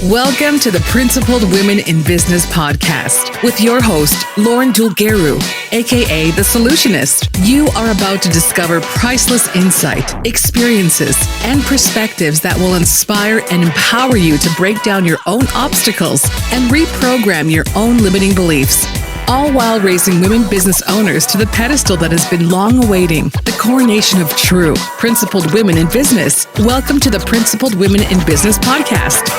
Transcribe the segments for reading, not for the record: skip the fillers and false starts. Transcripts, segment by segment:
Welcome to the Principled Women in Business podcast with your host, Dulgheru, aka the Solutionist. You are about to discover priceless insight, experiences, and perspectives that will inspire and empower you to break down your own obstacles and reprogram your own limiting beliefs. All while raising women business owners to the pedestal that has been long awaiting, the coronation of true, principled women in business. Welcome to the Principled Women in Business podcast.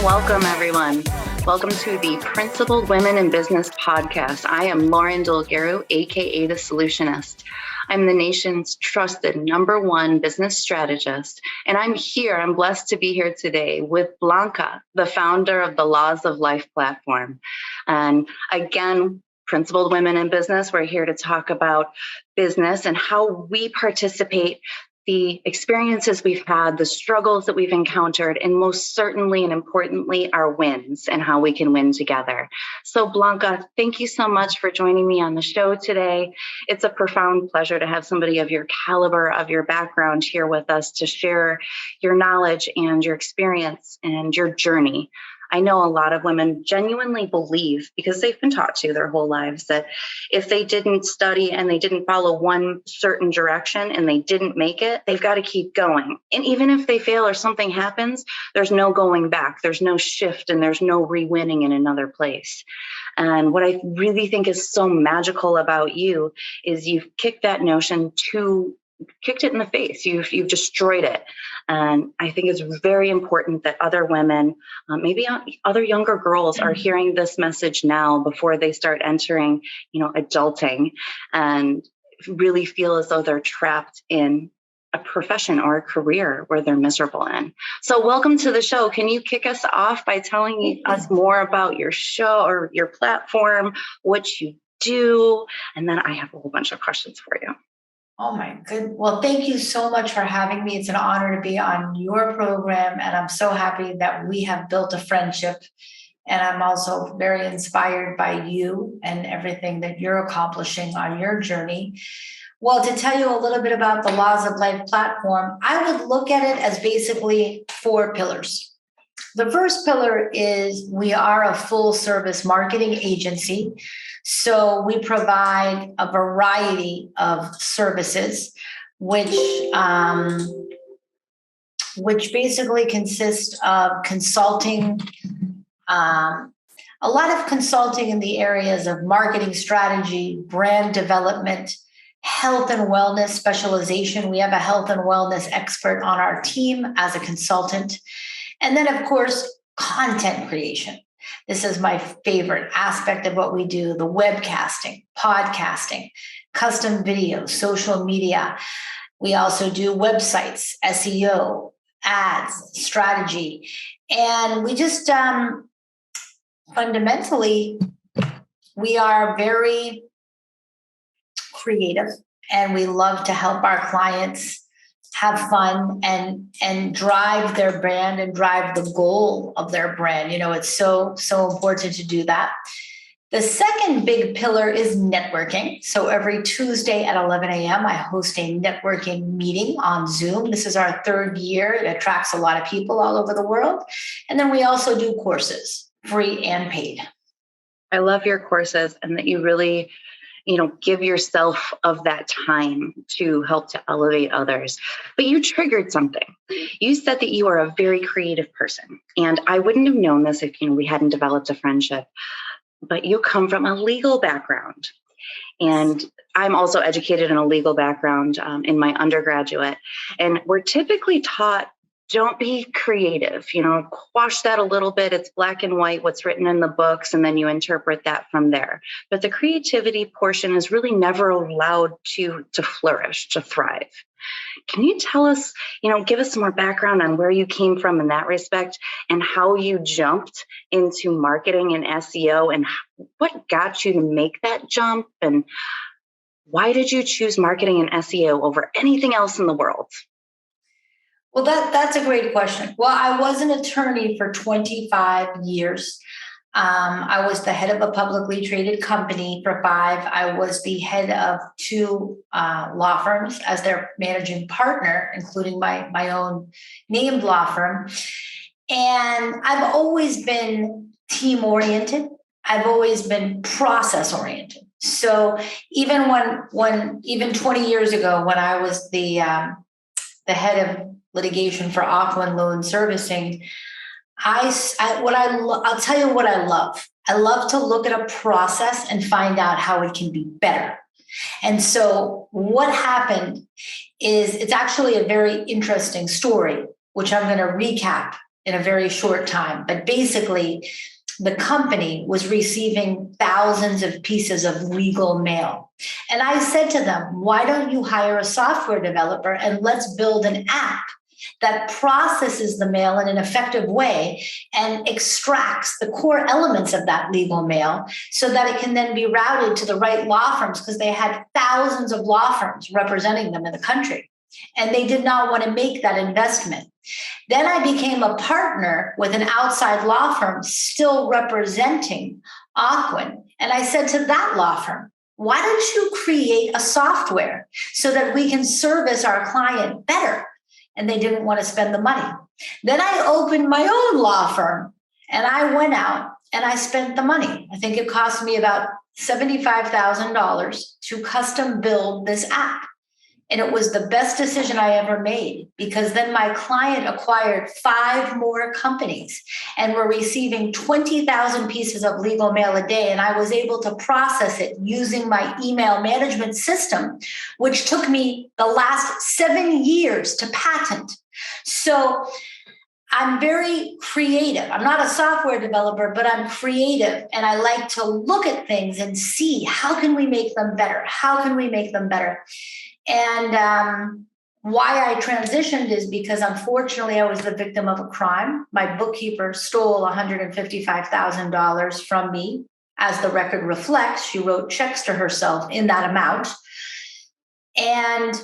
Welcome, everyone. Welcome to the Principled Women in Business podcast. I am Dulgheru, aka the Solutionist. I'm the nation's trusted #1 business strategist, and I'm blessed to be here today with Blanca, the founder of the Laws of Life platform. And again, Principled Women in Business, we're here to talk about business and how we participate, the experiences we've had, the struggles that we've encountered, and most certainly and importantly, our wins and how we can win together. So Blanca, thank you so much for joining me on the show today. It's a profound pleasure to have somebody of your caliber, of your background here with us to share your knowledge and your experience and your journey. I know a lot of women genuinely believe, because they've been taught to their whole lives, that if they didn't study and they didn't follow one certain direction and they didn't make it, they've got to keep going. And even if they fail or something happens, there's no going back. There's no shift and there's no re-winning in another place. And what I really think is so magical about you is you've kicked that notion kicked it in the face. You've destroyed it. And I think it's very important that other women, maybe other younger girls, are hearing this message now before they start entering, adulting, and really feel as though they're trapped in a profession or a career where they're miserable in. So welcome to the show. Can you kick us off by telling us more about your show or your platform, what you do? And then I have a whole bunch of questions for you. Oh my good. Well, thank you so much for having me. It's an honor to be on your program, and I'm so happy that we have built a friendship. And I'm also very inspired by you and everything that you're accomplishing on your journey. Well, to tell you a little bit about the Laws of Life platform, I would look at it as basically 4 pillars. The first pillar is we are a full service marketing agency. So we provide a variety of services, which basically consist of consulting, a lot of consulting in the areas of marketing strategy, brand development, health and wellness specialization. We have a health and wellness expert on our team as a consultant. And then, of course, content creation. This is my favorite aspect of what we do: the webcasting, podcasting, custom videos, social media. We also do websites, SEO, ads, strategy. And we just fundamentally, we are very creative, and we love to help our clients have fun and drive their brand and drive the goal of their brand. It's so important to do that. The second big pillar is networking. So every Tuesday at 11 a.m., I host a networking meeting on Zoom. This is our 3rd year. It attracts a lot of people all over the world. And then we also do courses, free and paid. I love your courses, and that you really give yourself of that time to help to elevate others. But you triggered something. You said that you are a very creative person. And I wouldn't have known this if, we hadn't developed a friendship. But you come from a legal background. And I'm also educated in a legal background in my undergraduate. And we're typically taught, don't be creative, quash that a little bit. It's black and white, what's written in the books, and then you interpret that from there. But the creativity portion is really never allowed to flourish, to thrive. Can you tell us, give us some more background on where you came from in that respect and how you jumped into marketing and SEO, and what got you to make that jump, and why did you choose marketing and SEO over anything else in the world? Well, that's a great question. Well, I was an attorney for 25 years. I was the head of a publicly traded company for 5. I was the head of 2 law firms as their managing partner, including my own named law firm. And I've always been team oriented. I've always been process oriented. So even even 20 years ago, when I was the head of litigation for Aquin Loan Servicing, I'll tell you what I love. I love to look at a process and find out how it can be better. And so what happened is, it's actually a very interesting story, which I'm going to recap in a very short time. But basically, the company was receiving thousands of pieces of legal mail. And I said to them, why don't you hire a software developer and let's build an app that processes the mail in an effective way and extracts the core elements of that legal mail so that it can then be routed to the right law firms, because they had thousands of law firms representing them in the country. And they did not want to make that investment. Then I became a partner with an outside law firm still representing Aquin. And I said to that law firm, why don't you create a software so that we can service our client better? And they didn't want to spend the money. Then I opened my own law firm and I went out and I spent the money. I think it cost me about $75,000 to custom build this app. And it was the best decision I ever made, because then my client acquired 5 more companies and were receiving 20,000 pieces of legal mail a day. And I was able to process it using my email management system, which took me the last 7 years to patent. So I'm very creative. I'm not a software developer, but I'm creative. And I like to look at things and see, how can we make them better? How can we make them better? And why I transitioned is because, unfortunately, I was the victim of a crime. My bookkeeper stole $155,000 from me. As the record reflects, she wrote checks to herself in that amount. And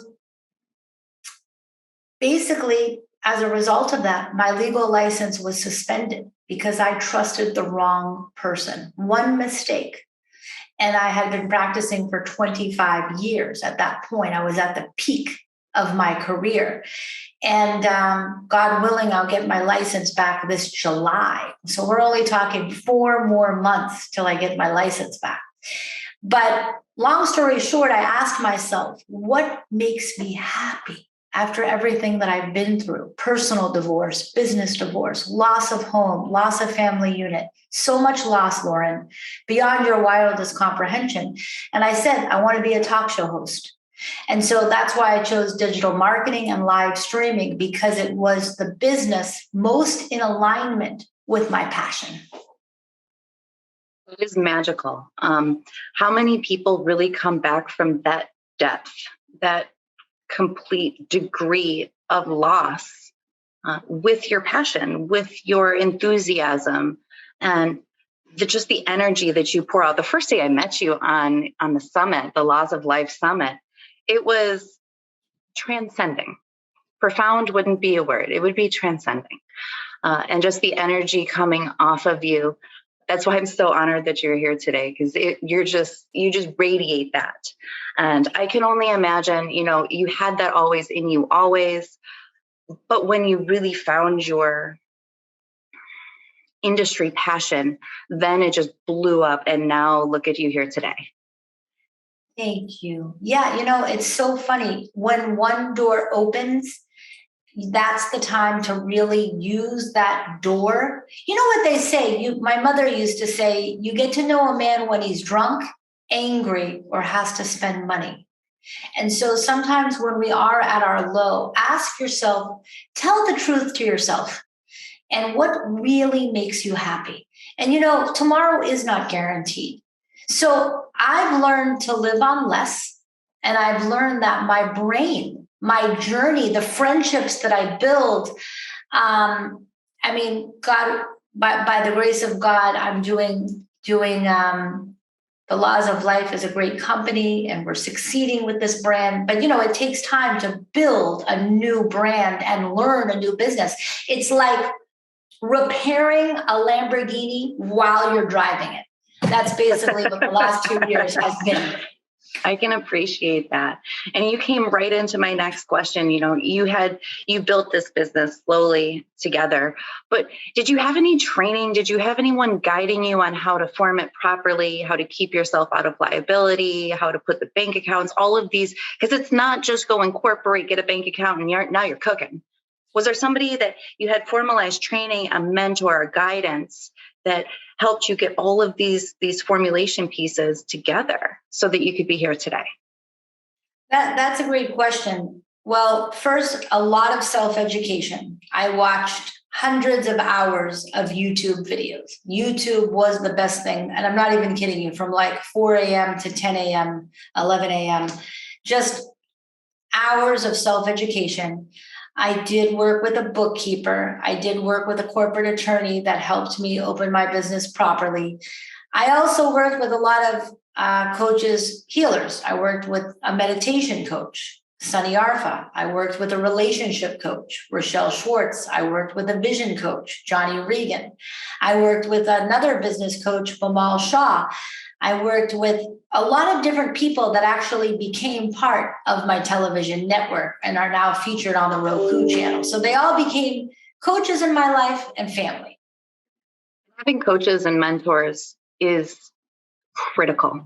basically, as a result of that, my legal license was suspended because I trusted the wrong person. One mistake. And I had been practicing for 25 years at that point. I was at the peak of my career. And God willing, I'll get my license back this July. So we're only talking 4 more months till I get my license back. But long story short, I asked myself, what makes me happy after everything that I've been through? Personal divorce, business divorce, loss of home, loss of family unit, so much loss, Lauren, beyond your wildest comprehension. And I said, I want to be a talk show host. And so that's why I chose digital marketing and live streaming, because it was the business most in alignment with my passion. It is magical. How many people really come back from that depth, that complete degree of loss, with your passion, with your enthusiasm, and just the energy that you pour out? The first day I met you on the summit, the Laws of Life Summit, it was transcending. Profound wouldn't be a word. It would be transcending. And just the energy coming off of you. That's why I'm so honored that you're here today, because you just radiate that. And I can only imagine, you had that always in you, always. But when you really found your industry passion, then it just blew up. And now look at you here today. Thank you. Yeah, it's so funny. When one door opens, that's the time to really use that door. You know what they say? My mother used to say, you get to know a man when he's drunk, angry, or has to spend money. And so sometimes when we are at our low, ask yourself, tell the truth to yourself. And what really makes you happy? And tomorrow is not guaranteed. So I've learned to live on less. And I've learned that my brain, my journey, the friendships that I build, God, by the grace of God, I'm doing the Laws of Life is a great company, and we're succeeding with this brand. But, it takes time to build a new brand and learn a new business. It's like repairing a Lamborghini while you're driving it. That's basically what the last 2 years has been. I can appreciate that. And you came right into my next question. You built this business slowly together, but did you have any training? Did you have anyone guiding you on how to form it properly, how to keep yourself out of liability, how to put the bank accounts, all of these? Because it's not just go incorporate, get a bank account, and now you're cooking. Was there somebody that you had formalized training, a mentor, a guidance that helped you get all of these formulation pieces together so that you could be here today? That's a great question. Well, first, a lot of self-education. I watched hundreds of hours of YouTube videos. YouTube was the best thing. And I'm not even kidding you, from like 4 a.m. to 10 a.m., 11 a.m., just hours of self-education. I did work with a bookkeeper. I did work with a corporate attorney that helped me open my business properly. I also worked with a lot of coaches, healers. I worked with a meditation coach, Sunny Arfa. I worked with a relationship coach, Rochelle Schwartz. I worked with a vision coach, Johnny Regan. I worked with another business coach, Bamal Shah. I worked with a lot of different people that actually became part of my television network and are now featured on the Roku channel. So they all became coaches in my life and family. Having coaches and mentors is critical,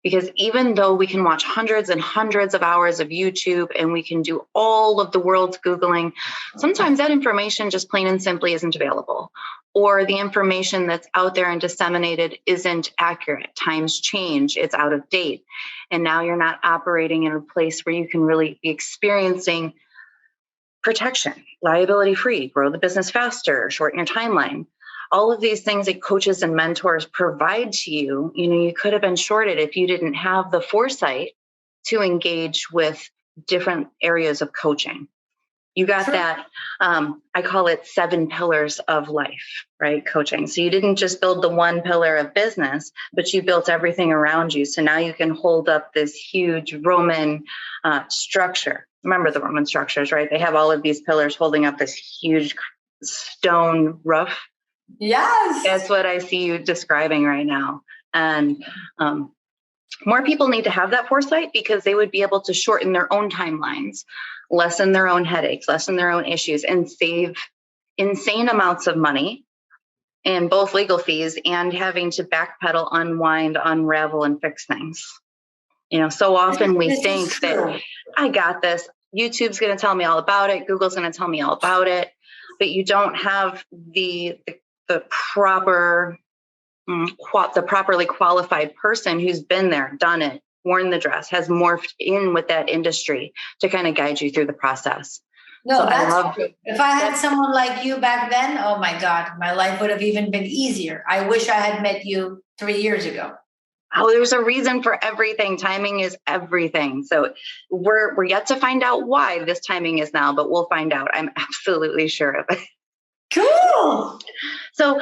because even though we can watch hundreds and hundreds of hours of YouTube and we can do all of the world's Googling, sometimes that information just plain and simply isn't available. Or the information that's out there and disseminated isn't accurate. Times change, it's out of date. And now you're not operating in a place where you can really be experiencing protection, liability free, grow the business faster, shorten your timeline. All of these things that coaches and mentors provide to you, you could have been shorted if you didn't have the foresight to engage with different areas of coaching. You got Sure. that, I call it 7 pillars of life, right? Coaching. So you didn't just build the one pillar of business, but you built everything around you. So now you can hold up this huge Roman structure. Remember the Roman structures, right? They have all of these pillars holding up this huge stone roof. Yes. That's what I see you describing right now. And more people need to have that foresight, because they would be able to shorten their own timelines, lessen their own headaches, lessen their own issues, and save insane amounts of money in both legal fees and having to backpedal, unwind, unravel, and fix things. So often we think that I got this. YouTube's going to tell me all about it. Google's going to tell me all about it. But you don't have the properly qualified person who's been there, done it, worn the dress, has morphed in with that industry to kind of guide you through the process. No, that's true. If I had someone like you back then, oh my God, my life would have even been easier. I wish I had met you 3 years ago. Oh, there's a reason for everything. Timing is everything. So we're yet to find out why this timing is now, but we'll find out. I'm absolutely sure of it. Cool. So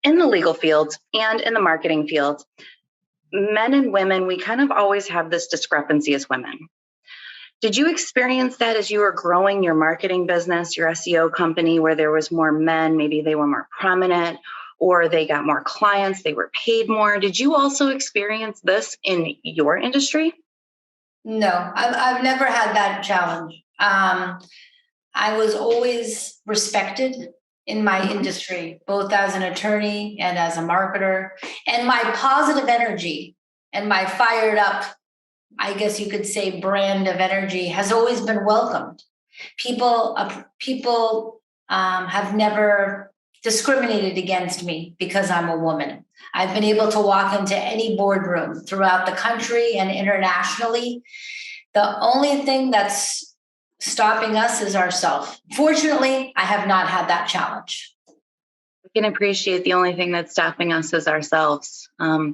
in the legal field and in the marketing field, men and women, we kind of always have this discrepancy as women. Did you experience that as you were growing your marketing business, your SEO company, where there was more men, maybe they were more prominent, or they got more clients, they were paid more? Did you also experience this in your industry? No, I've never had that challenge. I was always respected in my industry, both as an attorney and as a marketer. And my positive energy and my fired up, I guess you could say, brand of energy has always been welcomed. People have never discriminated against me because I'm a woman. I've been able to walk into any boardroom throughout the country and internationally. The only thing that's stopping us is ourselves. Fortunately, I have not had that challenge. I can appreciate the only thing that's stopping us is ourselves. I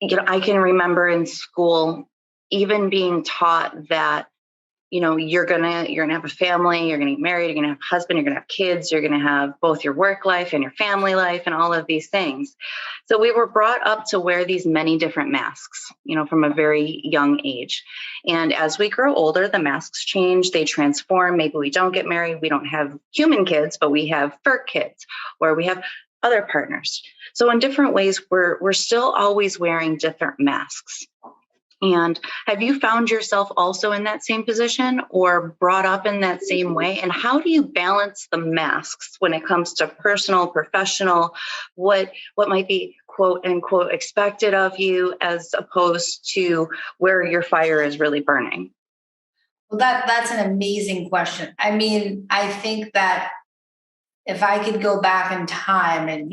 can remember in school even being taught that you're gonna have a family, you're gonna get married, you're gonna have a husband, you're gonna have kids, you're gonna have both your work life and your family life and all of these things. So we were brought up to wear these many different masks, from a very young age. And as we grow older, the masks change, they transform. Maybe we don't get married, we don't have human kids, but we have fur kids, or we have other partners. So in different ways, we're still always wearing different masks. And have you found yourself also in that same position or brought up in that same way? And how do you balance the masks when it comes to personal, professional, what might be quote unquote expected of you as opposed to where your fire is really burning? Well, that's an amazing question. I mean, I think that if I could go back in time and,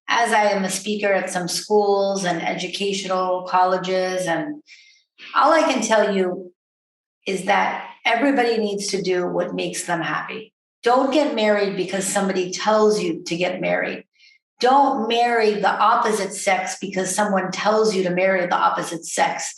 as I am a speaker at some schools and educational colleges, and all I can tell you is that everybody needs to do what makes them happy. Don't get married because somebody tells you to get married. Don't marry the opposite sex because someone tells you to marry the opposite sex.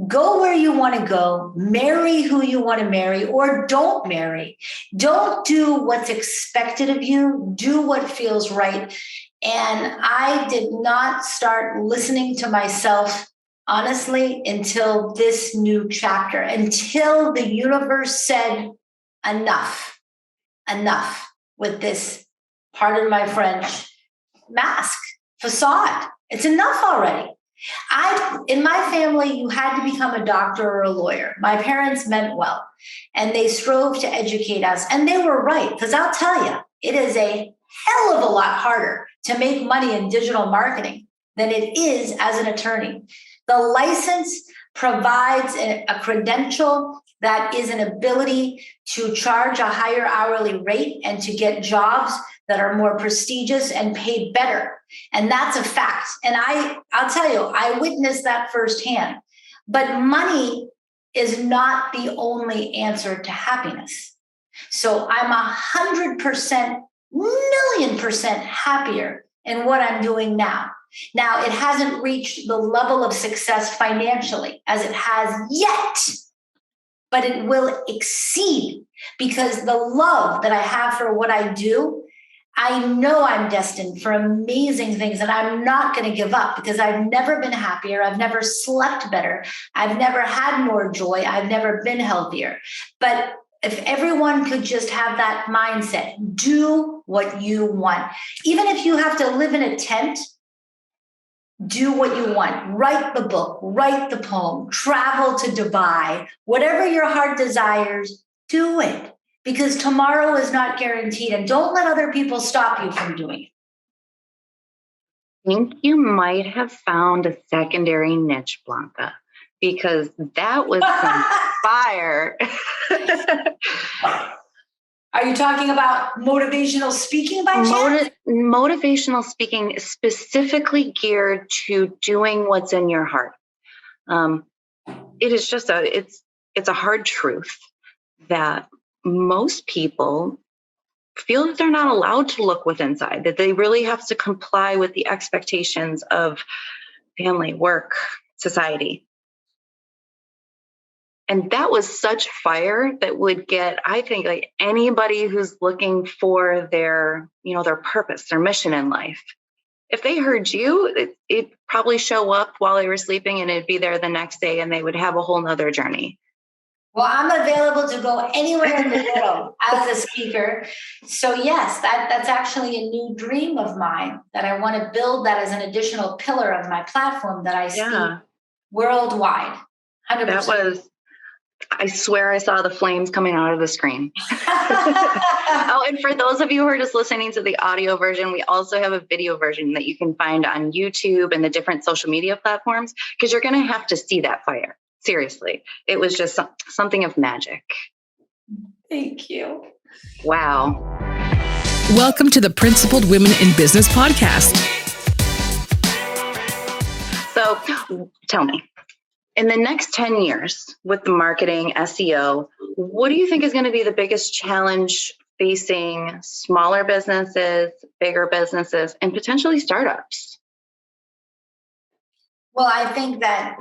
Go where you want to go, marry who you want to marry, or don't marry. Don't do what's expected of you. Do what feels right. And I did not start listening to myself, honestly, until this new chapter, until the universe said, enough with this, pardon my French, mask, facade. It's enough already. In my family, you had to become a doctor or a lawyer. My parents meant well, and they strove to educate us. And they were right, because I'll tell you, it is a hell of a lot harder to make money in digital marketing than it is as an attorney. The license provides a credential that is an ability to charge a higher hourly rate and to get jobs that are more prestigious and paid better. And that's a fact. And I'll tell you, I witnessed that firsthand. But money is not the only answer to happiness. So I'm 100%, million percent happier in what I'm doing now. Now, it hasn't reached the level of success financially as it has yet, but it will exceed, because the love that I have for what I do, I know I'm destined for amazing things, and I'm not going to give up, because I've never been happier. I've never slept better. I've never had more joy. I've never been healthier. But if everyone could just have that mindset, do what you want. Even if you have to live in a tent, do what you want. Write the book, write the poem, travel to Dubai, whatever your heart desires, do it. Because tomorrow is not guaranteed, and don't let other people stop you from doing it. I think you might have found a secondary niche, Blanca, because that was some fire. Are you talking about motivational speaking by chance? Motivational speaking specifically geared to doing what's in your heart. It is just it's a hard truth that most people feel that they're not allowed to look within inside, that they really have to comply with the expectations of family, work, society. And that was such fire that would get, I think, like anybody who's looking for their purpose, their mission in life. If they heard you, it'd probably show up while they were sleeping, and it'd be there the next day, and they would have a whole nother journey. Well, I'm available to go anywhere in the world as a speaker. So yes, that's actually a new dream of mine, that I want to build that as an additional pillar of my platform, that I speak worldwide. 100%. I swear I saw the flames coming out of the screen. Oh, and for those of you who are just listening to the audio version, we also have a video version that you can find on YouTube and the different social media platforms, because you're going to have to see that fire. Seriously, it was just something of magic. Thank you. Wow. Welcome to the Principled Women in Business podcast. So tell me, in the next 10 years with the marketing, SEO, what do you think is going to be the biggest challenge facing smaller businesses, bigger businesses, and potentially startups? Well, I think that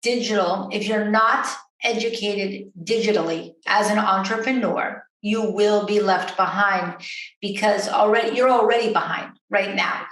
digital, if you're not educated digitally as an entrepreneur, you will be left behind because you're already behind right now.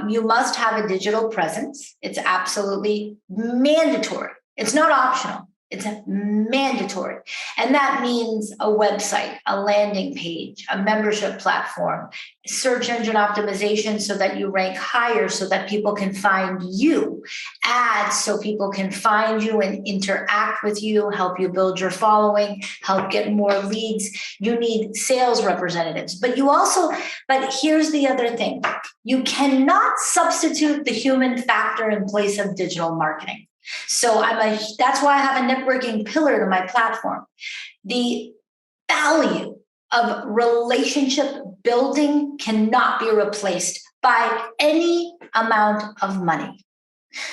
You must have a digital presence. It's absolutely mandatory. It's not optional. It's mandatory. And that means a website, a landing page, a membership platform, search engine optimization so that you rank higher so that people can find you, ads so people can find you and interact with you, help you build your following, help get more leads. You need sales representatives. But here's the other thing. You cannot substitute the human factor in place of digital marketing. So that's why I have a networking pillar to my platform. The value of relationship building cannot be replaced by any amount of money.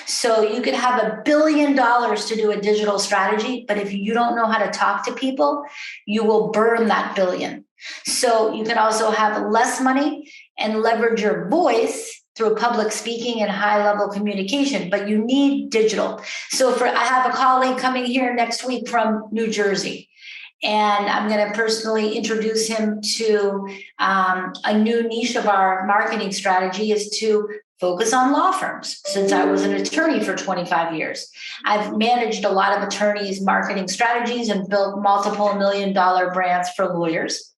So you could have $1 billion to do a digital strategy, but if you don't know how to talk to people, you will burn that billion. So you can also have less money and leverage your voice through public speaking and high-level communication, but you need digital. So I have a colleague coming here next week from New Jersey, and I'm going to personally introduce him to a new niche of our marketing strategy is to focus on law firms. Since I was an attorney for 25 years, I've managed a lot of attorneys' marketing strategies and built multiple $1 million brands for lawyers.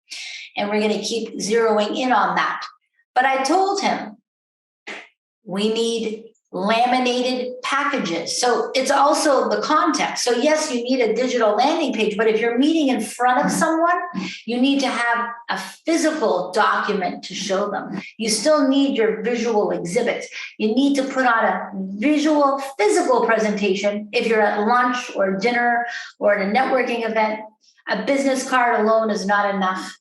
And we're going to keep zeroing in on that. But I told him, we need laminated packages. So it's also the context. So yes, you need a digital landing page, but if you're meeting in front of someone, you need to have a physical document to show them. You still need your visual exhibits. You need to put on a visual, physical presentation. If you're at lunch or dinner or at a networking event, a business card alone is not enough.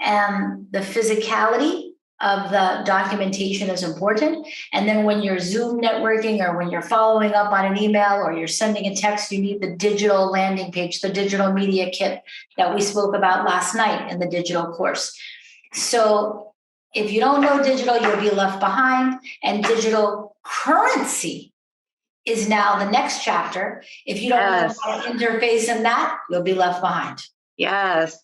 And the physicality of the documentation is important. And then when you're Zoom networking or when you're following up on an email or you're sending a text, you need the digital landing page, the digital media kit that we spoke about last night in the digital course. So if you don't know digital, you'll be left behind. And digital currency is now the next chapter. If you don't know how to interface in that, you'll be left behind. Yes,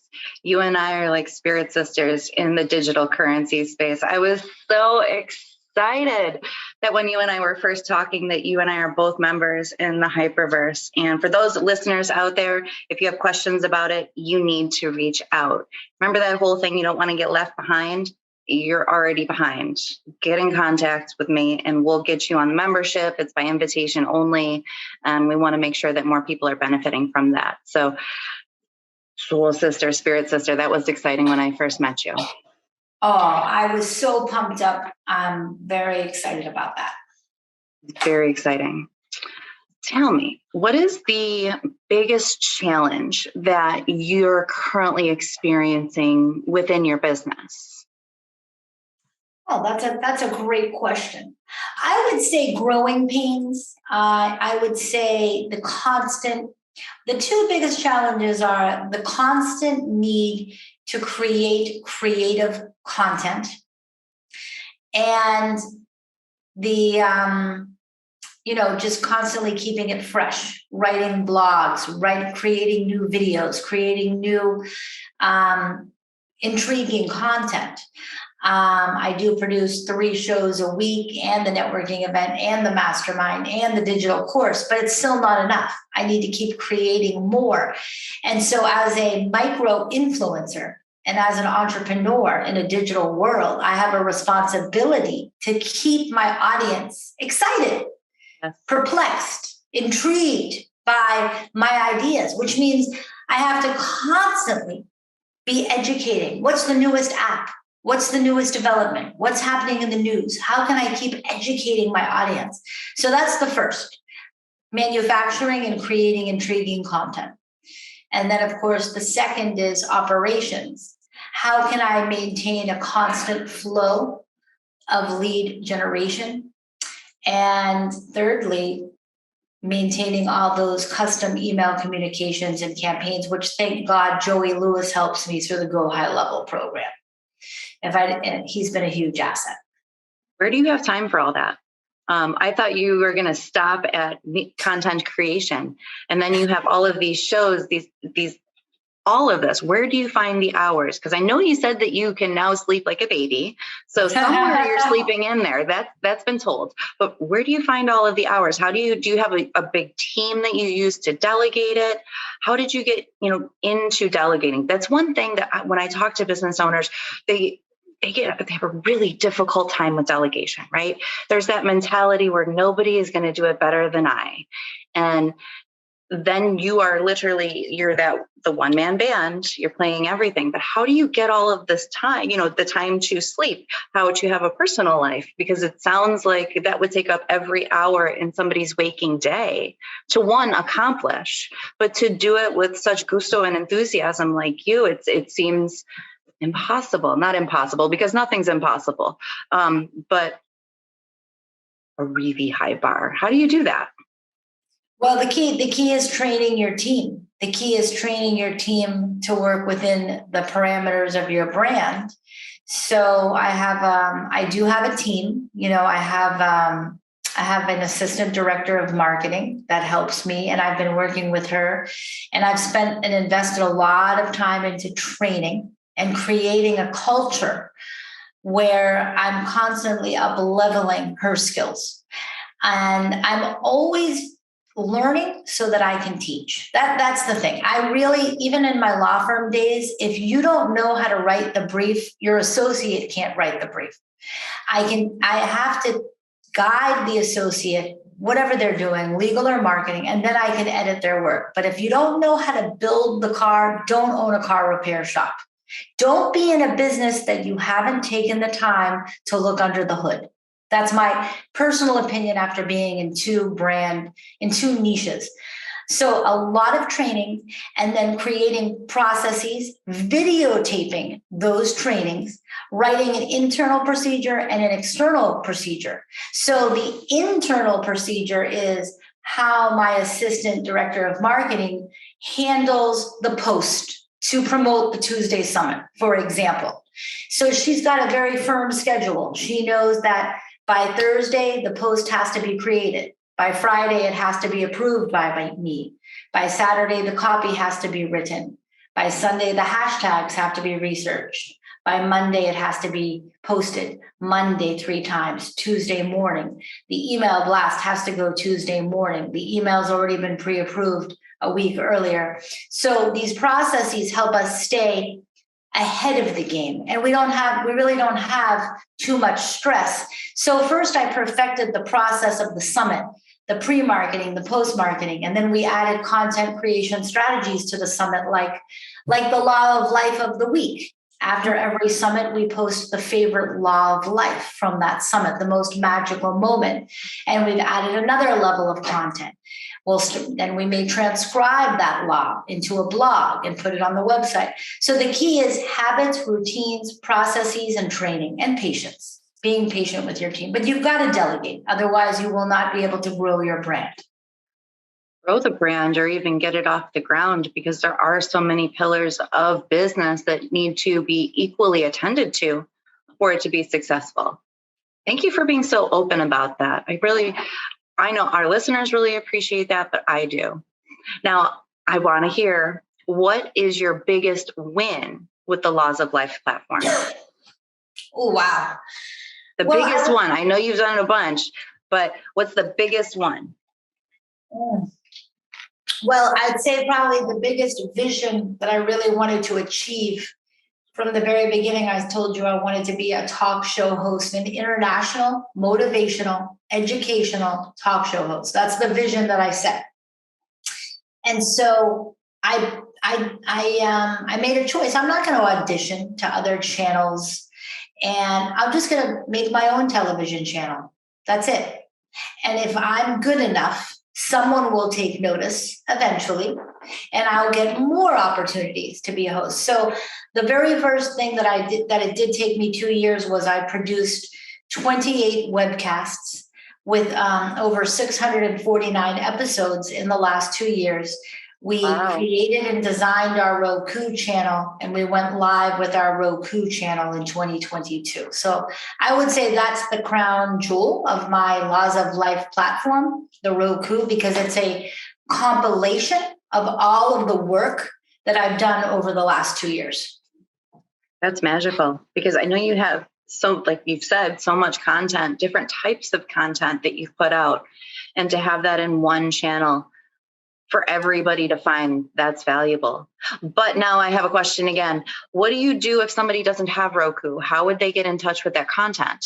you and I are like spirit sisters in the digital currency space. I was so excited that when you and I were first talking that you and I are both members in the Hyperverse. And for those listeners out there, if you have questions about it, you need to reach out. Remember that whole thing, you don't want to get left behind? You're already behind. Get in contact with me and we'll get you on the membership. It's by invitation only. And we want to make sure that more people are benefiting from that. So soul sister, spirit sister, that was exciting when I first met you. Oh, I was so pumped up. I'm very excited about that. Very exciting. Tell me, what is the biggest challenge that you're currently experiencing within your business? Oh, that's a great question. I would say growing pains. I would say the two biggest challenges are the constant need to create creative content and the, just constantly keeping it fresh, writing blogs, creating new videos, creating new intriguing content. I do produce 3 shows a week and the networking event and the mastermind and the digital course, but it's still not enough. I need to keep creating more. And so as a micro influencer and as an entrepreneur in a digital world, I have a responsibility to keep my audience excited, perplexed, intrigued by my ideas, which means I have to constantly be educating. What's the newest app? What's the newest development? What's happening in the news? How can I keep educating my audience? So that's the first, manufacturing and creating intriguing content. And then, of course, the second is operations. How can I maintain a constant flow of lead generation? And thirdly, maintaining all those custom email communications and campaigns, which thank God Joey Lewis helps me through the Go High Level program. He's been a huge asset. Where do you have time for all that? I thought you were going to stop at content creation, and then you have all of these shows, these all of this. Where do you find the hours? Because I know you said that you can now sleep like a baby. So somewhere you're sleeping in there. That's been told. But where do you find all of the hours? How do you have a big team that you use to delegate it? How did you get, into delegating? That's one thing that when I talk to business owners, they have a really difficult time with delegation, right? There's that mentality where nobody is going to do it better than I. And then you're the one-man band, you're playing everything. But how do you get all of this time, the time to sleep, how to have a personal life? Because it sounds like that would take up every hour in somebody's waking day to accomplish, but to do it with such gusto and enthusiasm like you, it seems impossible. Not impossible, because nothing's impossible, but a really high bar. How do you do that? Well, the key is training your team. The key is training your team to work within the parameters of your brand. So I do have a team. I have an assistant director of marketing that helps me, and I've been working with her, and I've spent and invested a lot of time into training and creating a culture where I'm constantly up-leveling her skills. And I'm always learning so that I can teach. That's the thing. I really, even in my law firm days, if you don't know how to write the brief, your associate can't write the brief. I have to guide the associate, whatever they're doing, legal or marketing, and then I can edit their work. But if you don't know how to build the car, don't own a car repair shop. Don't be in a business that you haven't taken the time to look under the hood. That's my personal opinion after being in two niches. So a lot of training, and then creating processes, videotaping those trainings, writing an internal procedure and an external procedure. So the internal procedure is how my assistant director of marketing handles the post to promote the Tuesday Summit, for example. So she's got a very firm schedule. She knows that by Thursday, the post has to be created. By Friday, it has to be approved by me. By Saturday, the copy has to be written. By Sunday, the hashtags have to be researched. By Monday, it has to be posted. Monday 3 times. Tuesday morning. The email blast has to go Tuesday morning. The email's already been pre-approved a week earlier. So these processes help us stay ahead of the game. And we really don't have too much stress. So first I perfected the process of the summit, the pre-marketing, the post-marketing, and then we added content creation strategies to the summit, like the law of life of the week. After every summit, we post the favorite law of life from that summit, the most magical moment. And we've added another level of content. Then we may transcribe that law into a blog and put it on the website. So the key is habits, routines, processes, and training, and patience, being patient with your team. But you've got to delegate. Otherwise, you will not be able to grow your brand. Grow the brand or even get it off the ground, because there are so many pillars of business that need to be equally attended to for it to be successful. Thank you for being so open about that. I know our listeners really appreciate that, but I do. Now, I want to hear, what is your biggest win with the Laws of Life platform? Oh, wow. Biggest one. I know you've done a bunch, but what's the biggest one? Well, I'd say probably the biggest vision that I really wanted to achieve from the very beginning. I told you I wanted to be a talk show host, an international, motivational, educational talk show host. That's the vision that I set. And so I made a choice. I'm not going to audition to other channels, and I'm just going to make my own television channel. That's it. And if I'm good enough, someone will take notice eventually, and I'll get more opportunities to be a host. So the very first thing that I did, that it did take me 2 years, was I produced 28 webcasts with over 649 episodes in the last 2 years, We Wow. created and designed our Roku channel, and we went live with our Roku channel in 2022. So I would say that's the crown jewel of my Laws of Life platform, the Roku, because it's a compilation of all of the work that I've done over the last 2 years. That's magical, because I know you have, so like you've said, so much content, different types of content that you've put out, and to have that in one channel for everybody to find, that's valuable. But now I have a question again. What do you do if somebody doesn't have Roku? How would they get in touch with that content?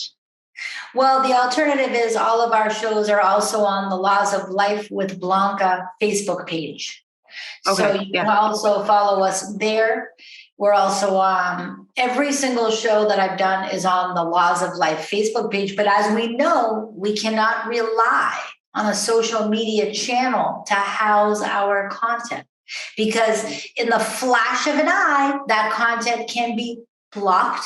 Well, the alternative is all of our shows are also on the Laws of Life with Blanca Facebook page. Okay, So you can also follow us there. We're also every single show that I've done is on the Laws of Life Facebook page. But as we know, we cannot rely on a social media channel to house our content, because in the flash of an eye, that content can be blocked.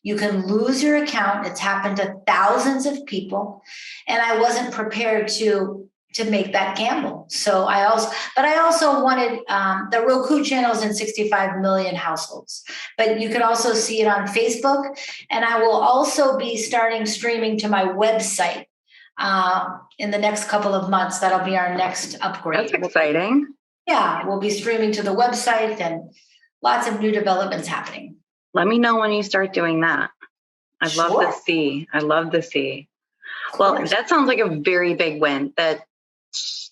You can lose your account. It's happened to thousands of people. And I wasn't prepared to make that gamble. So I also wanted the Roku channels in 65 million households, but you can also see it on Facebook. And I will also be starting streaming to my website in the next couple of months. That'll be our next upgrade. That's exciting. Yeah, we'll be streaming to the website, and lots of new developments happening. Let me know when you start doing that. I'd love to see. I'd love to see. Well, that sounds like a very big win, that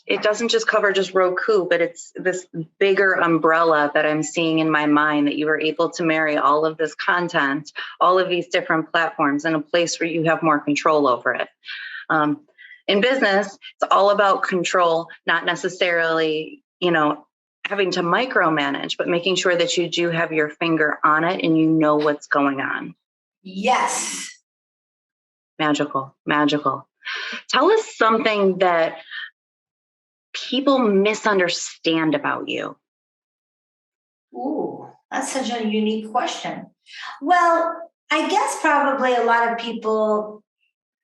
it doesn't just cover just Roku, but it's this bigger umbrella that I'm seeing in my mind, that you were able to marry all of this content, all of these different platforms in a place where you have more control over it. In business, it's all about control, not necessarily, having to micromanage, but making sure that you do have your finger on it and you know what's going on. Yes. Magical, magical. Tell us something that people misunderstand about you. Ooh, that's such a unique question. Well, I guess probably a lot of people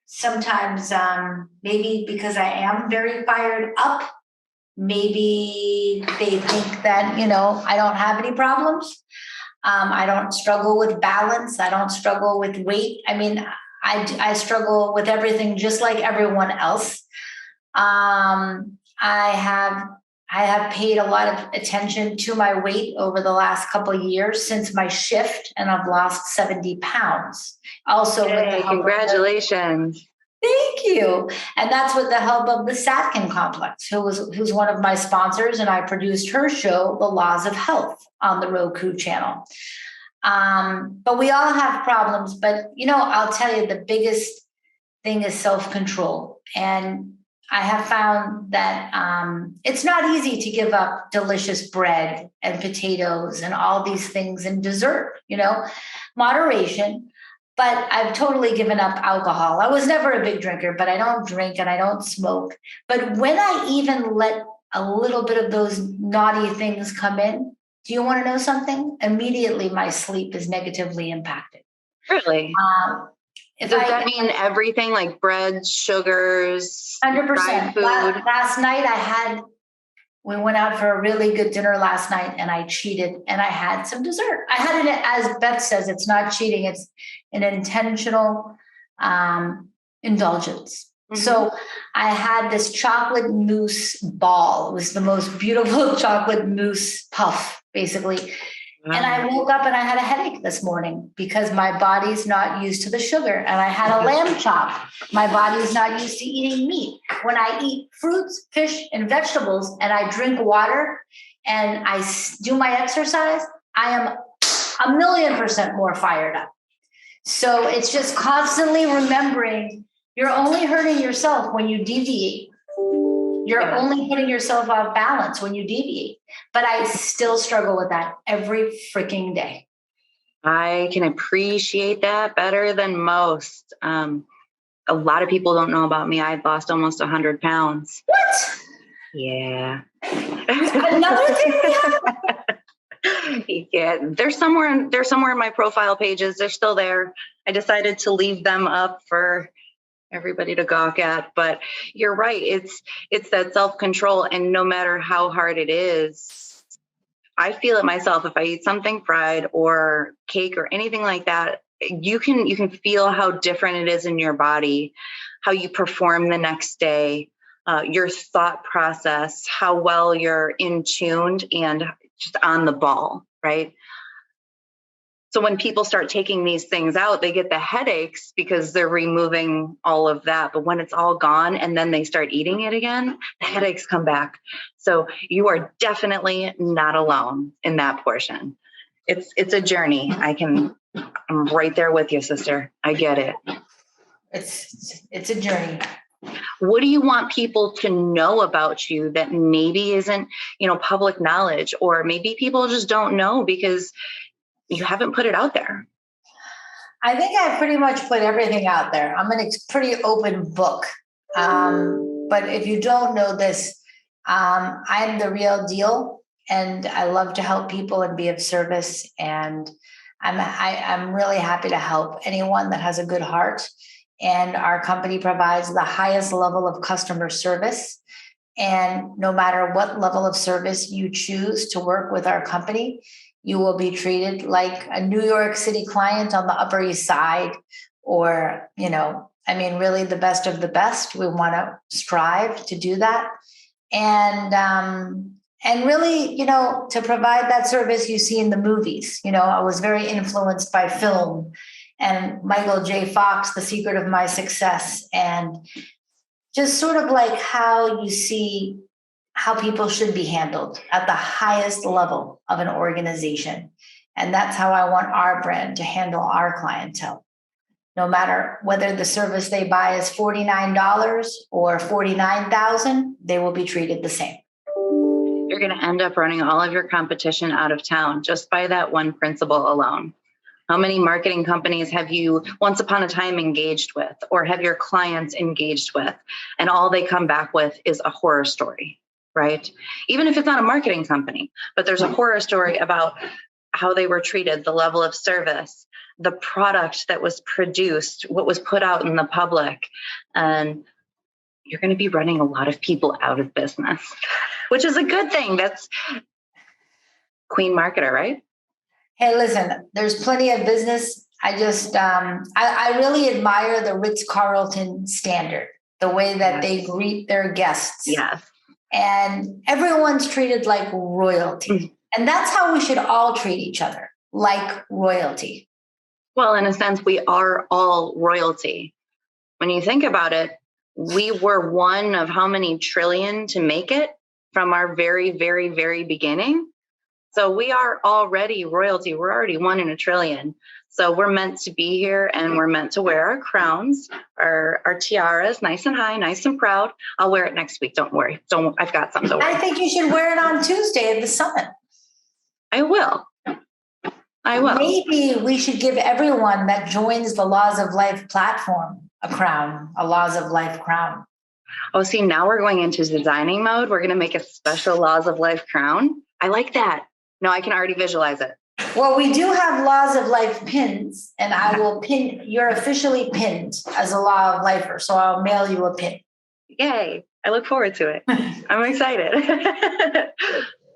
sometimes, maybe because I am very fired up, maybe they think that, I don't have any problems. I don't struggle with balance. I don't struggle with weight. I mean, I struggle with everything just like everyone else. I have paid a lot of attention to my weight over the last couple of years since my shift, and I've lost 70 pounds. Also, congratulations. Thank you. And that's with the help of the Satkin Complex, who's one of my sponsors, and I produced her show, The Laws of Health, on the Roku channel. But we all have problems. But, I'll tell you, the biggest thing is self-control. And I have found that it's not easy to give up delicious bread and potatoes and all these things and dessert, moderation. But I've totally given up alcohol. I was never a big drinker, but I don't drink and I don't smoke. But when I even let a little bit of those naughty things come in, do you want to know something? Immediately, my sleep is negatively impacted. Really? Does that mean everything, like bread, sugars, 100%. fried food? Last night we went out for a really good dinner last night, and I cheated and I had some dessert. I had it, as Beth says, it's not cheating. It's an intentional indulgence. Mm-hmm. So I had this chocolate mousse ball. It was the most beautiful chocolate mousse puff, basically. And I woke up and I had a headache this morning because my body's not used to the sugar. And I had a lamb chop. My body's not used to eating meat. When I eat fruits, fish, and vegetables, and I drink water and I do my exercise, I am 1,000,000% more fired up. So it's just constantly remembering you're only hurting yourself when you deviate. You're only putting yourself off balance when you deviate. But I still struggle with that every freaking day. I can appreciate that better than most. A lot of people don't know about me. I've lost almost 100 pounds. What? Yeah. Another thing we have? Yeah, they're somewhere in my profile pages. They're still there. I decided to leave them up for everybody to gawk at. But you're right. It's that self-control. And no matter how hard it is, I feel it myself. If I eat something fried or cake or anything like that, you can feel how different it is in your body, how you perform the next day, your thought process, how well you're in tuned and just on the ball, right? So when people start taking these things out, they get the headaches because they're removing all of that. But when it's all gone and then they start eating it again, the headaches come back. So you are definitely not alone in that portion. It's a journey. I'm right there with you, sister. I get it. It's a journey. What do you want people to know about you that maybe isn't, public knowledge, or maybe people just don't know because you haven't put it out there? I think I pretty much put everything out there. I'm a pretty open book. But if you don't know this, I'm the real deal, and I love to help people and be of service. And I'm really happy to help anyone that has a good heart. And our company provides the highest level of customer service. And no matter what level of service you choose to work with our company, you will be treated like a New York City client on the Upper East Side, or, really the best of the best. We want to strive to do that. And really, to provide that service you see in the movies. I was very influenced by film and Michael J. Fox, The Secret of My Success, and just sort of like how you see how people should be handled at the highest level of an organization. And that's how I want our brand to handle our clientele. No matter whether the service they buy is $49 or $49,000, they will be treated the same. You're going to end up running all of your competition out of town just by that one principle alone. How many marketing companies have you once upon a time engaged with, or have your clients engaged with, and all they come back with is a horror story, right? Even if it's not a marketing company, but there's a horror story about how they were treated, the level of service, the product that was produced, what was put out in the public. And you're going to be running a lot of people out of business, which is a good thing. That's queen marketer, right? Hey, listen, there's plenty of business. I just, I really admire the Ritz-Carlton standard, the way that they greet their guests. Yes. And everyone's treated like royalty. Mm-hmm. And that's how we should all treat each other, like royalty. Well, in a sense, we are all royalty. When you think about it, we were one of how many trillion to make it from our very, very, very beginning. So we are already royalty. We're already 1 in a trillion. So we're meant to be here, and we're meant to wear our crowns, our tiaras, nice and high, nice and proud. I'll wear it next week. Don't worry. I've got something to wear. I think you should wear it on Tuesday at the summit. I will. Maybe we should give everyone that joins the Laws of Life platform a crown, a Laws of Life crown. Oh, see, now we're going into designing mode. We're going to make a special Laws of Life crown. I like that. No, I can already visualize it. Well, we do have Laws of Life pins, and I will pin. You're officially pinned as a Law of Lifer, so I'll mail you a pin. Yay. I look forward to it. I'm excited.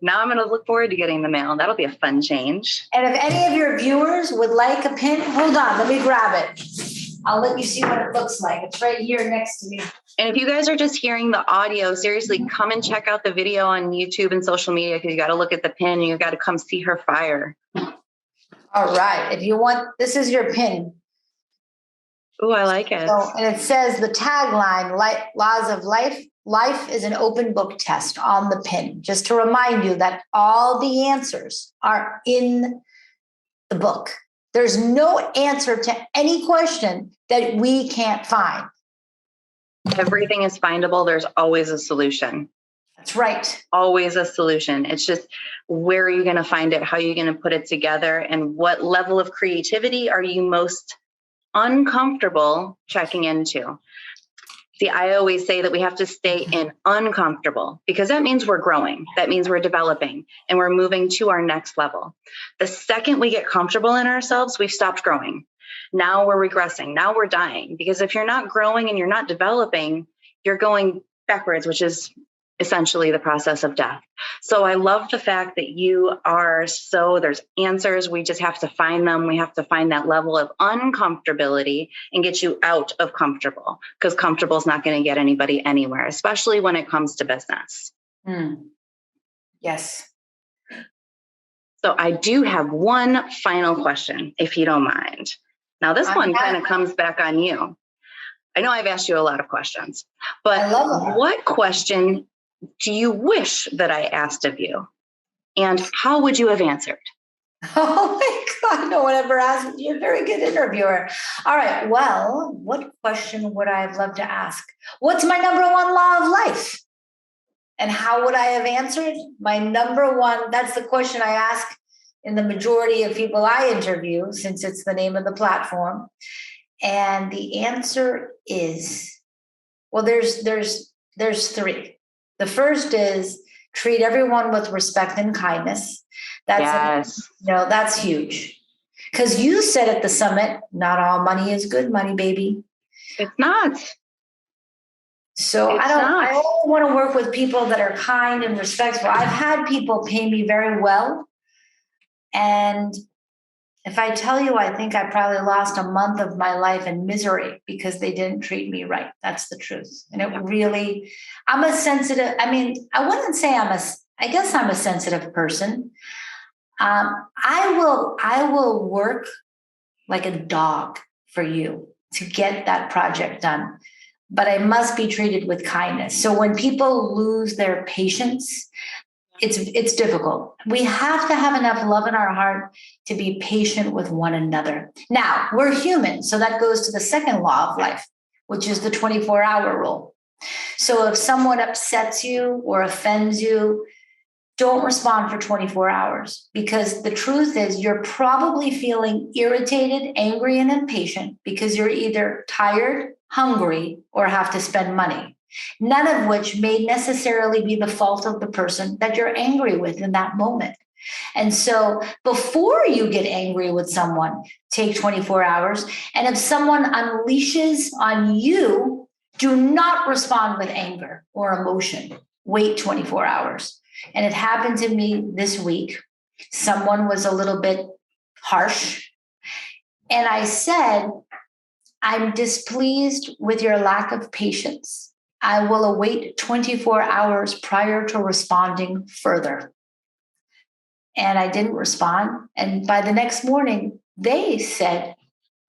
Now I'm going to look forward to getting the mail. That'll be a fun change. And if any of your viewers would like a pin, hold on, let me grab it. I'll let you see what it looks like. It's right here next to me. And if you guys are just hearing the audio, seriously, come and check out the video on YouTube and social media, because you got to look at the pin. You got to come see her fire. All right. If you want, this is your pin. Oh, I like it. So, and it says the tagline, Laws of Life. Life is an open book test on the pin. Just to remind you that all the answers are in the book. There's no answer to any question that we can't find. Everything is findable. There's always a solution. That's right. Always a solution. It's just, where are you going to find it? How are you going to put it together? And what level of creativity are you most uncomfortable checking into? See, I always say that we have to stay in uncomfortable, because that means we're growing. That means we're developing and we're moving to our next level. The second we get comfortable in ourselves, we've stopped growing. Now we're regressing. Now we're dying. Because if you're not growing and you're not developing, you're going backwards, which is essentially the process of death. So I love the fact that there's answers. We just have to find them. We have to find that level of uncomfortability and get you out of comfortable, because comfortable is not going to get anybody anywhere, especially when it comes to business. Yes. So I do have one final question, if you don't mind. Now, this one kind of comes back on you. I know I've asked you a lot of questions, but what question do you wish that I asked of you? And how would you have answered? Oh my God, no one ever asked. You're a very good interviewer. All right. Well, what question would I have loved to ask? What's my number one law of life? And how would I have answered? My number one, that's the question I ask in the majority of people I interview, since it's the name of the platform. And the answer is, well, there's three. The first is treat everyone with respect and kindness. That's huge. Because you said at the summit, not all money is good money, baby. It's not. So I only want to work with people that are kind and respectful. I've had people pay me very well. And if I tell you, I think I probably lost a month of my life in misery because they didn't treat me right. That's the truth. And I'm a sensitive, I wouldn't say I guess I'm a sensitive person. I will work like a dog for you to get that project done, but I must be treated with kindness. So when people lose their patience, it's difficult. We have to have enough love in our heart to be patient with one another. Now, we're human, so that goes to the second law of life, which is the 24-hour rule. So if someone upsets you or offends you, don't respond for 24 hours, because the truth is you're probably feeling irritated, angry, and impatient because you're either tired, hungry, or have to spend money. None of which may necessarily be the fault of the person that you're angry with in that moment. And so before you get angry with someone, take 24 hours. And if someone unleashes on you, do not respond with anger or emotion. Wait 24 hours. And it happened to me this week. Someone was a little bit harsh. And I said, I'm displeased with your lack of patience. I will await 24 hours prior to responding further. And I didn't respond. And by the next morning, they said,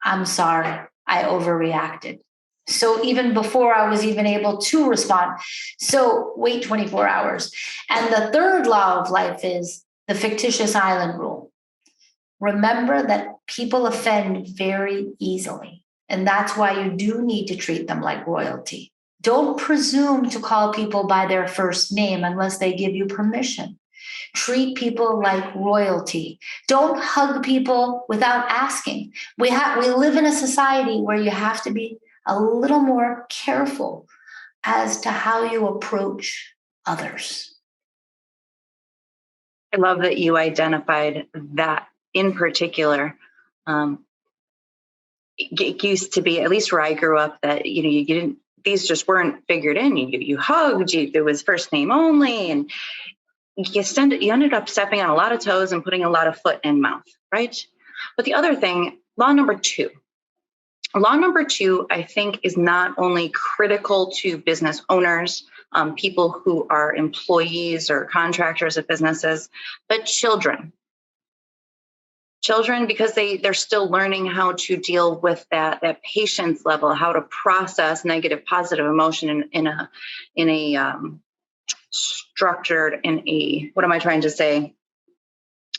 I'm sorry, I overreacted. So even before I was even able to respond. So wait 24 hours. And the third law of life is the fictitious island rule. Remember that people offend very easily. And that's why you do need to treat them like royalty. Don't presume to call people by their first name unless they give you permission. Treat people like royalty. Don't hug people without asking. We live in a society where you have to be a little more careful as to how you approach others. I love that you identified that in particular. It used to be, at least where I grew up, that you didn't. These just weren't figured in. You hugged. It was first name only, and you ended up stepping on a lot of toes and putting a lot of foot in mouth, right? But the other thing, law number two, I think, is not only critical to business owners, people who are employees or contractors of businesses, but children, because they're still learning how to deal with that patience level, how to process negative, positive emotion in a structured,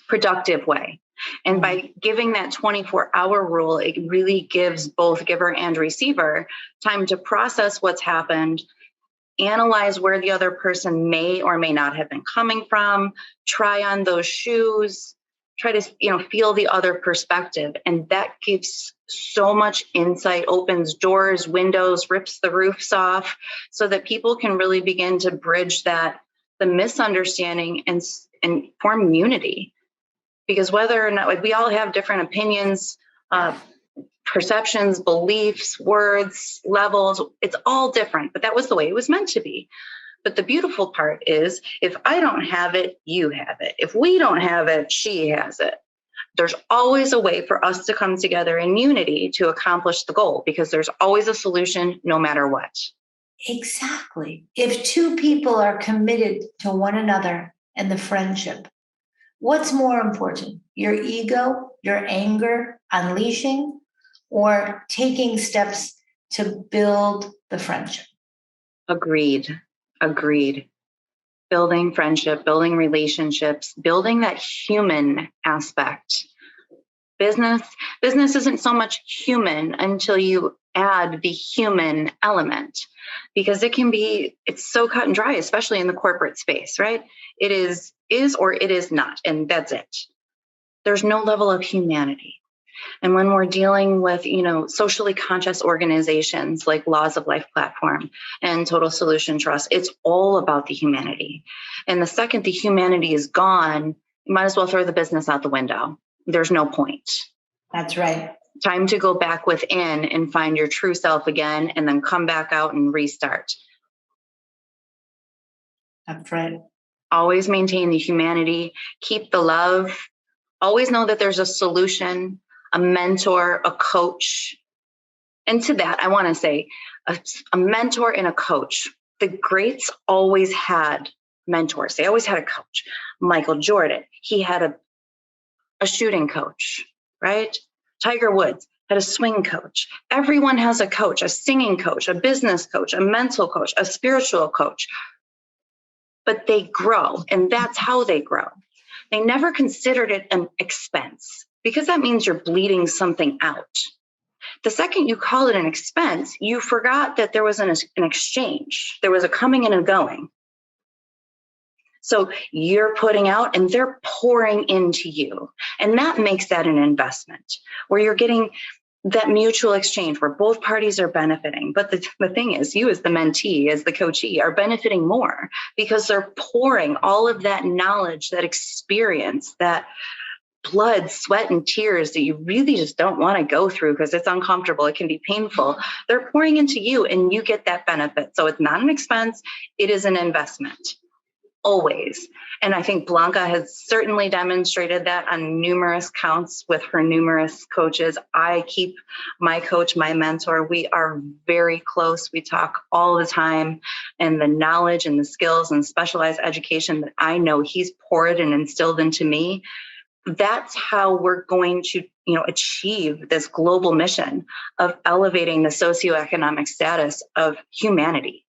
productive way. And by giving that 24-hour rule, it really gives both giver and receiver time to process what's happened, analyze where the other person may or may not have been coming from, try on those shoes, try to feel the other perspective. And that gives so much insight, opens doors, windows, rips the roofs off, so that people can really begin to bridge the misunderstanding and form unity. Because whether or not, we all have different opinions, perceptions, beliefs, words, levels. It's all different, but that was the way it was meant to be. But the beautiful part is if I don't have it, you have it. If we don't have it, she has it. There's always a way for us to come together in unity to accomplish the goal, because there's always a solution no matter what. Exactly. If two people are committed to one another and the friendship, what's more important? Your ego, your anger, unleashing, or taking steps to build the friendship? Agreed. Building friendship, building relationships, building that human aspect. Business isn't so much human until you add the human element, because it's so cut and dry, especially in the corporate space, right? It is or it is not, and that's it. There's no level of humanity. And when we're dealing with, socially conscious organizations like Laws of Life Platform and Total Solution Trust, it's all about the humanity. And the second the humanity is gone, you might as well throw the business out the window. There's no point. That's right. Time to go back within and find your true self again, and then come back out and restart. That's right. Always maintain the humanity, keep the love, always know that there's a solution, a mentor, a coach. And to that, I want to say a mentor and a coach. The greats always had mentors. They always had a coach. Michael Jordan, he had a shooting coach, right? Tiger Woods had a swing coach. Everyone has a coach, a singing coach, a business coach, a mental coach, a spiritual coach. But they grow, and that's how they grow. They never considered it an expense, because that means you're bleeding something out. The second you call it an expense, you forgot that there was an exchange. There was a coming and a going. So you're putting out and they're pouring into you. And that makes that an investment where you're getting that mutual exchange where both parties are benefiting. But the thing is, you as the mentee, as the coachee, are benefiting more because they're pouring all of that knowledge, that experience, that blood, sweat, and tears that you really just don't want to go through because it's uncomfortable. It can be painful. They're pouring into you and you get that benefit. So it's not an expense. It is an investment. Always. And I think Blanca has certainly demonstrated that on numerous counts with her numerous coaches. I keep my coach, my mentor. We are very close. We talk all the time, and the knowledge and the skills and specialized education that I know he's poured and instilled into me. That's how we're going to, achieve this global mission of elevating the socioeconomic status of humanity.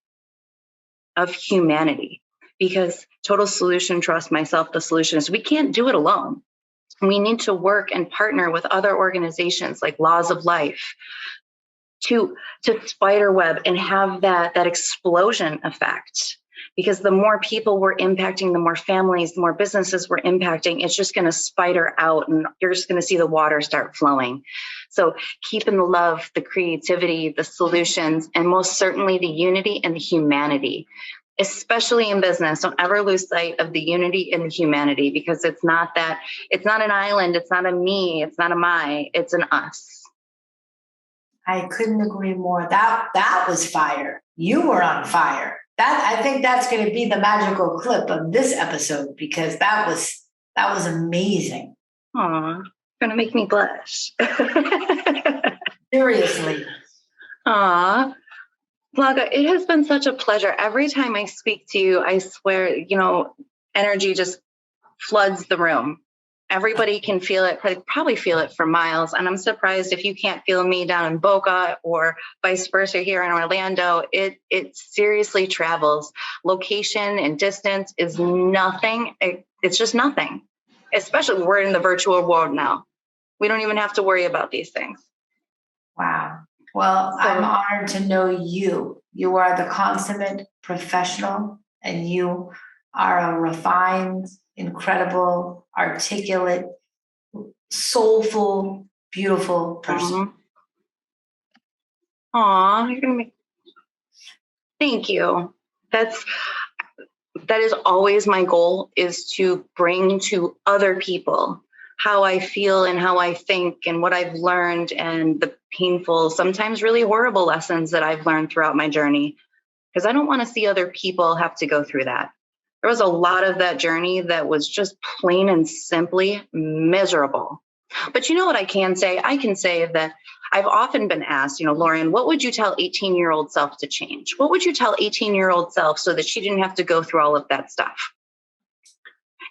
Because Total Solution Trust, myself, the Solutionist, we can't do it alone. We need to work and partner with other organizations like Laws of Life to spiderweb and have that explosion effect. Because the more people we're impacting, the more families, the more businesses we're impacting, it's just going to spider out and you're just going to see the water start flowing. So keeping the love, the creativity, the solutions, and most certainly the unity and the humanity. Especially in business, don't ever lose sight of the unity and the humanity, because it's not an island, it's not a me, it's not a my, it's an us. I couldn't agree more. That was fire. You were on fire. I think that's going to be the magical clip of this episode, because that was amazing. Aw, gonna make me blush. Seriously. Aw. Blanca, it has been such a pleasure. Every time I speak to you, I swear, energy just floods the room. Everybody can feel it, probably feel it for miles. And I'm surprised if you can't feel me down in Boca or vice versa here in Orlando. It seriously travels. Location and distance is nothing. It's just nothing, especially we're in the virtual world now. We don't even have to worry about these things. Wow. Well, I'm honored to know you. You are the consummate professional, and you are a refined, incredible, articulate, soulful, beautiful person. Aw, thank you. That is always my goal, is to bring to other people how I feel and how I think and what I've learned and the painful, sometimes really horrible lessons that I've learned throughout my journey, because I don't want to see other people have to go through that. There was a lot of that journey that was just plain and simply miserable. But you know what I can say? I can say that I've often been asked, Lauren, what would you tell 18-year-old self to change? What would you tell 18-year-old self so that she didn't have to go through all of that stuff?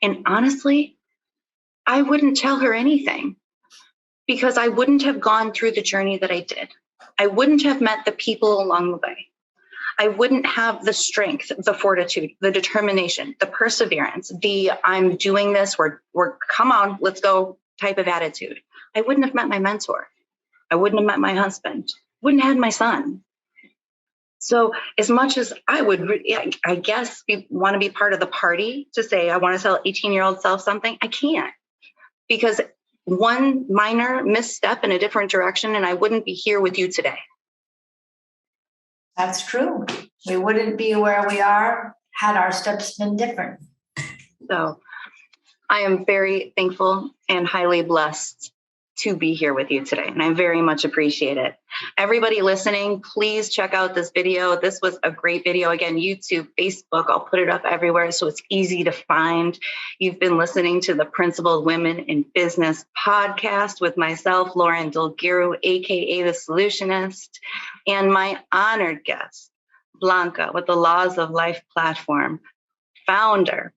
And honestly, I wouldn't tell her anything, because I wouldn't have gone through the journey that I did. I wouldn't have met the people along the way. I wouldn't have the strength, the fortitude, the determination, the perseverance, the I'm doing this, we're come on, let's go type of attitude. I wouldn't have met my mentor. I wouldn't have met my husband. Wouldn't have had my son. So as much as I would, I guess, want to be part of the party to say, I want to tell 18-year-old self something, I can't. Because one minor misstep in a different direction, and I wouldn't be here with you today. That's true. We wouldn't be where we are had our steps been different. So I am very thankful and highly blessed to be here with you today, and I very much appreciate it. Everybody listening, please check out this video. This was a great video. Again, YouTube, Facebook, I'll put it up everywhere so it's easy to find. You've been listening to the Principled Women in Business podcast with myself, Lauren Dulgheru, aka the Solutionist, and my honored guest, Blanca, with the Laws of Life platform, founder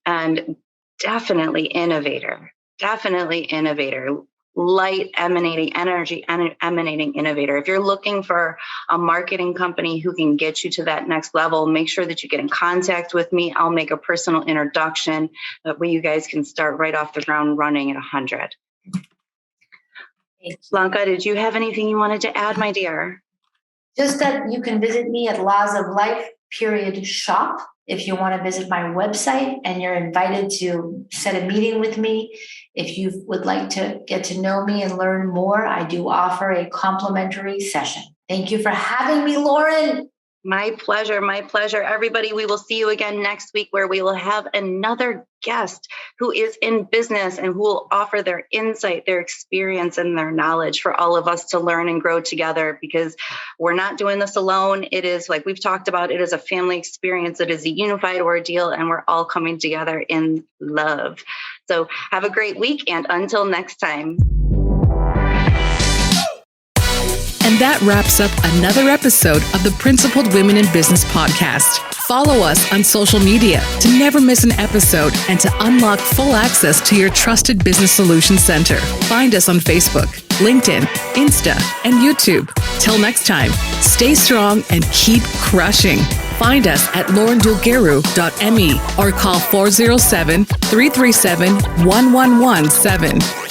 and definitely innovator, light emanating, energy emanating innovator. If you're looking for a marketing company who can get you to that next level, make sure that you get in contact with me. I'll make a personal introduction. That way you guys can start right off the ground running at 100. Blanca, did you have anything you wanted to add, my dear? Just that you can visit me at Laws of Life /shop if you want to visit my website, and you're invited to set a meeting with me. If you would like to get to know me and learn more, I do offer a complimentary session. Thank you for having me, Lauren. My pleasure. My pleasure. Everybody, we will see you again next week, where we will have another guest who is in business and who will offer their insight, their experience, and their knowledge for all of us to learn and grow together, because we're not doing this alone. It is, like we've talked about, it is a family experience. It is a unified ordeal, and we're all coming together in love. So have a great week, and until next time. And that wraps up another episode of the Principled Women in Business podcast. Follow us on social media to never miss an episode and to unlock full access to your trusted business solution center. Find us on Facebook, LinkedIn, Insta, and YouTube. Till next time, stay strong and keep crushing. Find us at laurendulgheru.me or call 407-337-1117.